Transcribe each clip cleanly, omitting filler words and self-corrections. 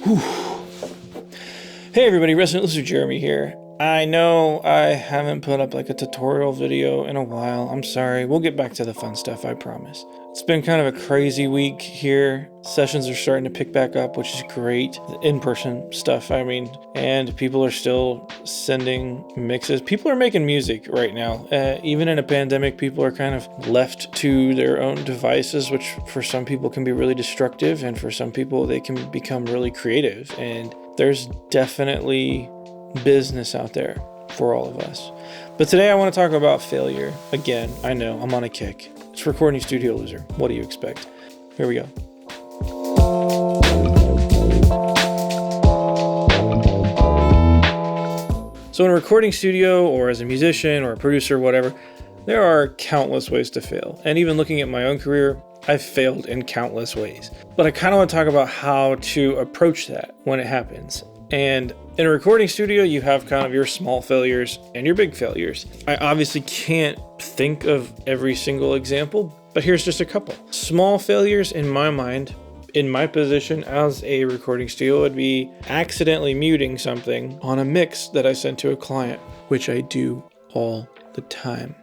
Hey everybody, Resident Listener Jeremy here. I know I haven't put up like a tutorial video in a while. I'm sorry. We'll get back to the fun stuff, I promise. It's been kind of a crazy week here. Sessions are starting to pick back up, which is great. The in-person stuff, and people are still sending mixes. People are making music right now. Even in a pandemic, people are kind of left to their own devices, which for some people can be really destructive, and for some people they can become really creative. And there's definitely business out there for all of us. But today I want to talk about failure. Again, I know, I'm on a kick. It's Recording Studio Loser. What do you expect? Here we go. So in a recording studio, or as a musician or a producer, whatever, there are countless ways to fail. And even looking at my own career, I've failed in countless ways. But I kind of want to talk about how to approach that when it happens. And in a recording studio, you have kind of your small failures and your big failures. I obviously can't think of every single example, but here's just a couple. Small failures in my mind, in my position as a recording studio, would be accidentally muting something on a mix that I sent to a client, which I do all the time.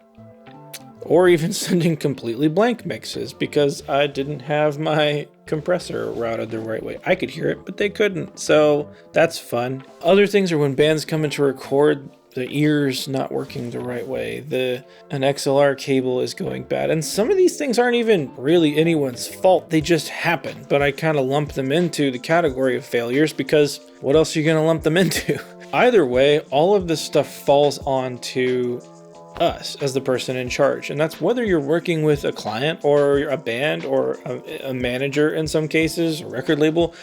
Or even sending completely blank mixes because I didn't have my compressor routed the right way. I could hear it, but they couldn't. So that's fun. Other things are when bands come in to record, the ear's not working the right way. An XLR cable is going bad. And some of these things aren't even really anyone's fault. They just happen. But I kind of lump them into the category of failures because what else are you going to lump them into? Either way, all of this stuff falls onto us as the person in charge, and that's whether you're working with a client or a band or a manager in some cases, a record label,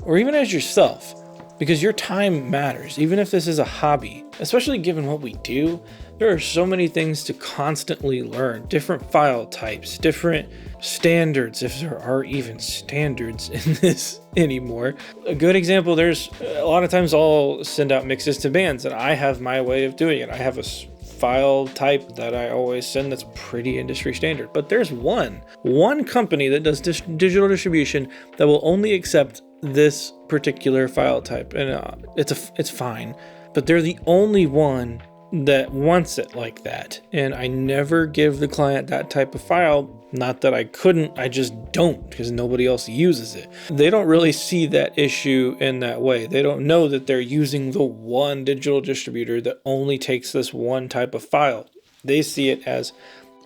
or even as yourself, because your time matters. Even if this is a hobby, especially given what we do, there are so many things to constantly learn, different file types, different standards, if there are even standards in this anymore. A good example, there's a lot of times I'll send out mixes to bands and I have my way of doing it. I have a file type that I always send that's pretty industry standard. But there's one company that does digital distribution that will only accept this particular file type, and it's fine. But they're the only one that wants it like that, and I never give the client that type of file. Not that I couldn't, I just don't, because nobody else uses it. They don't really see that issue in that way. They don't know that they're using the one digital distributor that only takes this one type of file. They see it as,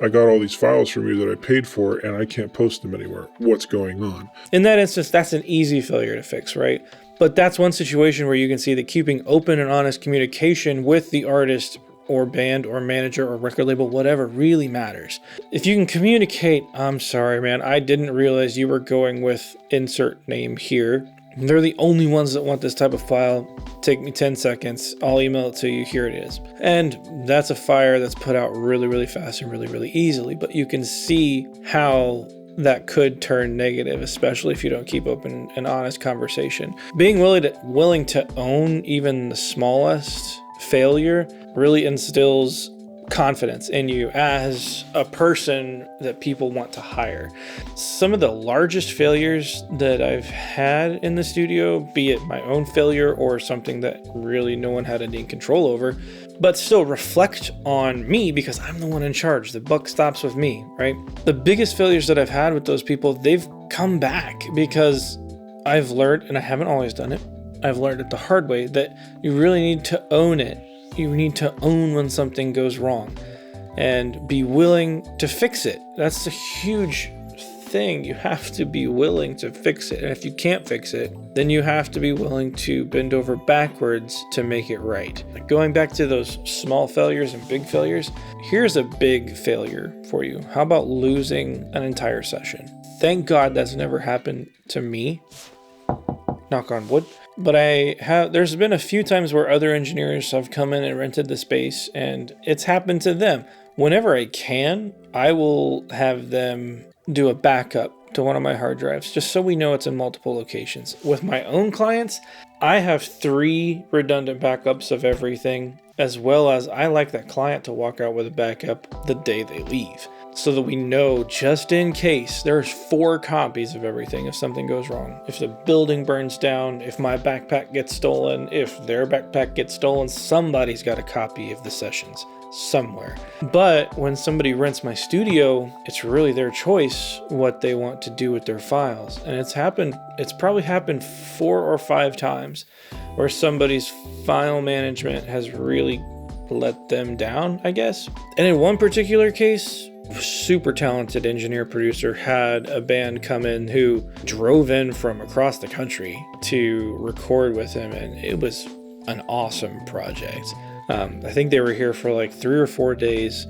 I got all these files from you that I paid for and I can't post them anywhere. What's going on? In that instance, that's an easy failure to fix, right? But that's one situation where you can see that keeping open and honest communication with the artist or band or manager or record label, whatever, really matters. If you can communicate, I'm sorry, man, I didn't realize you were going with insert name here. They're the only ones that want this type of file. Take me 10 seconds. I'll email it to you. Here it is. And that's a fire that's put out really, really fast and really, really easily. But you can see how that could turn negative, especially if you don't keep open and honest conversation. Being willing to own even the smallest failure really instills confidence in you as a person that people want to hire. Some of the largest failures that I've had in the studio, be it my own failure or something that really no one had any control over, but still reflect on me because I'm the one in charge. The buck stops with me, right? The biggest failures that I've had with those people, they've come back because I've learned, and I haven't always done it, I've learned it the hard way, that you really need to own it. You need to own when something goes wrong and be willing to fix it. That's a huge thing. You have to be willing to fix it. And if you can't fix it, then you have to be willing to bend over backwards to make it right. Like going back to those small failures and big failures, here's a big failure for you. How about losing an entire session? Thank God that's never happened to me. Knock on wood. But there's been a few times where other engineers have come in and rented the space and it's happened to them. Whenever I can, I will have them do a backup to one of my hard drives, just so we know it's in multiple locations. With my own clients, I have 3 redundant backups of everything, as well as I like that client to walk out with a backup the day they leave. so that we know, just in case, there's 4 copies of everything if something goes wrong. If the building burns down, if my backpack gets stolen, if their backpack gets stolen, somebody's got a copy of the sessions somewhere. But when somebody rents my studio, it's really their choice what they want to do with their files. And it's probably happened 4 or 5 times where somebody's file management has really let them down, I guess. And in one particular case, super talented engineer producer had a band come in who drove in from across the country to record with him, and it was an awesome project. I think they were here for like 3 or 4 days,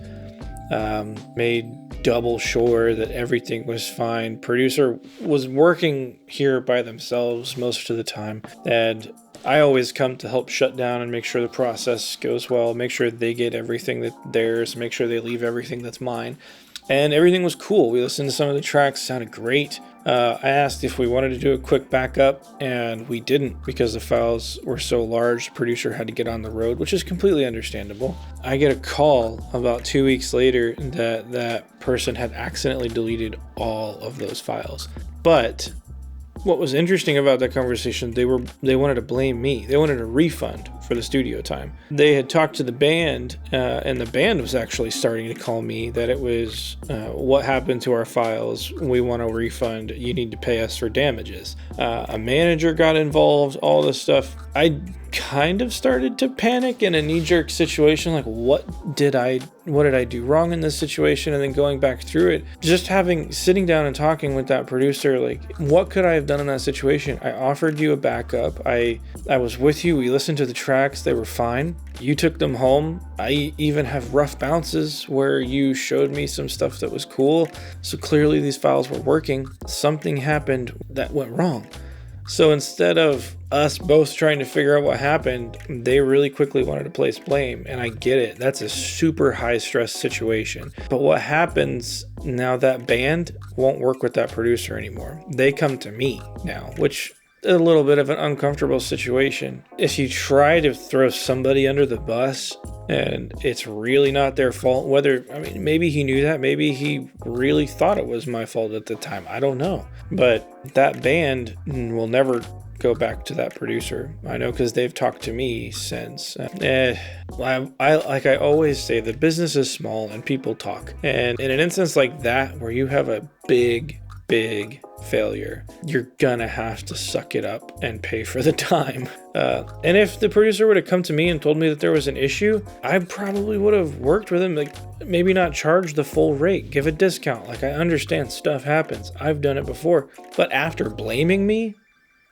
made double sure that everything was fine. Producer was working here by themselves most of the time, and I always come to help shut down and make sure the process goes well, make sure they get everything that's theirs, make sure they leave everything that's mine. And everything was cool. We listened to some of the tracks, sounded great. I asked if we wanted to do a quick backup, and we didn't because the files were so large. The producer had to get on the road, which is completely understandable. I get a call about 2 weeks later that that person had accidentally deleted all of those files. But what was interesting about that conversation, they wanted to blame me. They wanted a refund for the studio time. They had talked to the band, and the band was actually starting to call me that it was, what happened to our files? We want a refund. You need to pay us for damages. A manager got involved, all this stuff. I kind of started to panic in a knee-jerk situation, like what did I do wrong in this situation? And then going back through it, just sitting down and talking with that producer, like, what could I have done in that situation? I offered you a backup. I was with you. We listened to the tracks. They were fine. You took them home. I even have rough bounces where you showed me some stuff that was cool. So clearly these files were working. Something happened that went wrong. So instead of us both trying to figure out what happened, they really quickly wanted to place blame. And I get it. That's a super high stress situation. But what happens now, that band won't work with that producer anymore. They come to me now, which is a little bit of an uncomfortable situation. If you try to throw somebody under the bus and it's really not their fault, maybe he knew that, maybe he really thought it was my fault at the time. I don't know. But that band will never go back to that producer. I know because they've talked to me since. Like I always say, the business is small and people talk. And in an instance like that, where you have a big failure, you're gonna have to suck it up and pay for the time. And if the producer would have come to me and told me that there was an issue, I probably would have worked with him, like maybe not charge the full rate, give a discount. Like, I understand stuff happens. I've done it before. But after blaming me,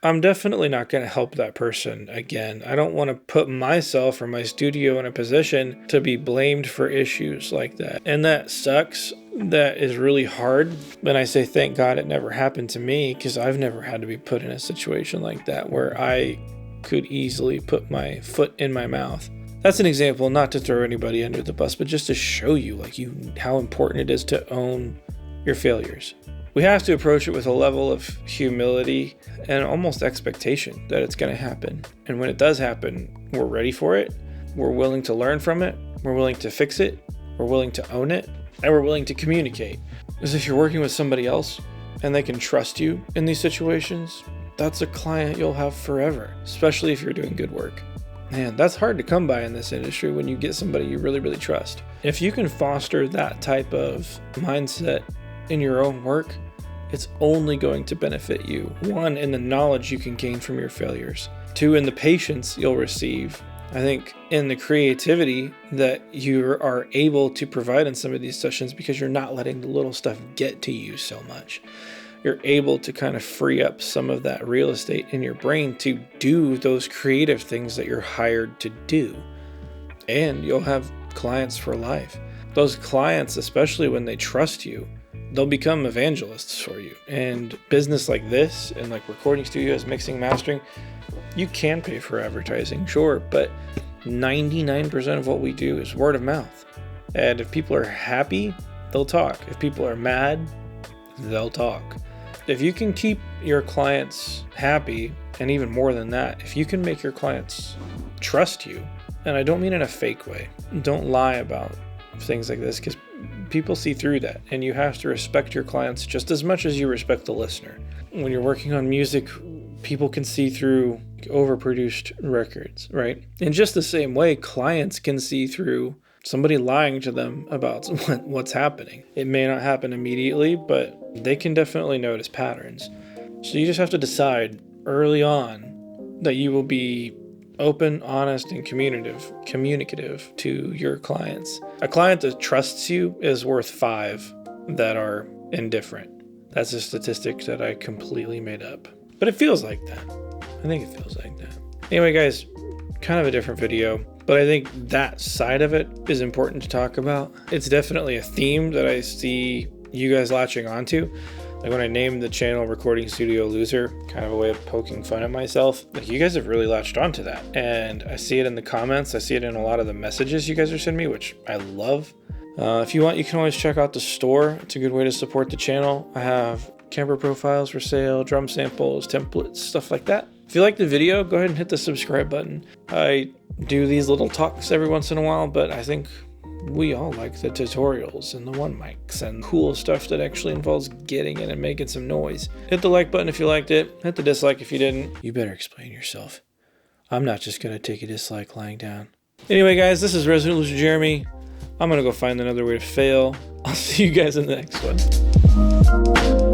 I'm definitely not going to help that person again. I don't want to put myself or my studio in a position to be blamed for issues like that. And that sucks. That is really hard. And I say, thank God it never happened to me, because I've never had to be put in a situation like that where I could easily put my foot in my mouth. That's an example, not to throw anybody under the bus, but just to show you how important it is to own your failures. We have to approach it with a level of humility and almost expectation that it's going to happen. And when it does happen, we're ready for it. We're willing to learn from it. We're willing to fix it. We're willing to own it. And we're willing to communicate. Because if you're working with somebody else and they can trust you in these situations, that's a client you'll have forever, especially if you're doing good work. Man, that's hard to come by in this industry when you get somebody you really, really trust. If you can foster that type of mindset in your own work, it's only going to benefit you. 1, in the knowledge you can gain from your failures. 2, in the patience you'll receive. I think in the creativity that you are able to provide in some of these sessions, because you're not letting the little stuff get to you so much. You're able to kind of free up some of that real estate in your brain to do those creative things that you're hired to do. And you'll have clients for life. Those clients, especially when they trust you, they'll become evangelists for you. And business like this, and like recording studios, mixing, mastering, you can pay for advertising, sure, but 99% of what we do is word of mouth. And if people are happy, they'll talk. If people are mad, they'll talk. If you can keep your clients happy, and even more than that, if you can make your clients trust you, and I don't mean in a fake way, don't lie about things like this, because people see through that, and you have to respect your clients just as much as you respect the listener. When you're working on music, people can see through overproduced records, right? In just the same way, clients can see through somebody lying to them about what's happening. It may not happen immediately, but they can definitely notice patterns. So you just have to decide early on that you will be open, honest, and communicative to your clients. A client that trusts you is worth 5 that are indifferent. That's a statistic that I completely made up. But it feels like that. I think it feels like that. Anyway, guys, kind of a different video, but I think that side of it is important to talk about. It's definitely a theme that I see you guys latching onto. Like when I named the channel Recording Studio Loser, kind of a way of poking fun at myself. Like you guys have really latched onto that. And I see it in the comments. I see it in a lot of the messages you guys are sending me, which I love. If you want, you can always check out the store. It's a good way to support the channel. I have camera profiles for sale, drum samples, templates, stuff like that. If you like the video, go ahead and hit the subscribe button. I do these little talks every once in a while, but I think we all like the tutorials and the one mics and cool stuff that actually involves getting in and making some noise. Hit the like button if you liked it. Hit the dislike if you didn't. You better explain yourself. I'm not just going to take a dislike lying down. Anyway, guys, this is Resident Loser Jeremy. I'm going to go find another way to fail. I'll see you guys in the next one.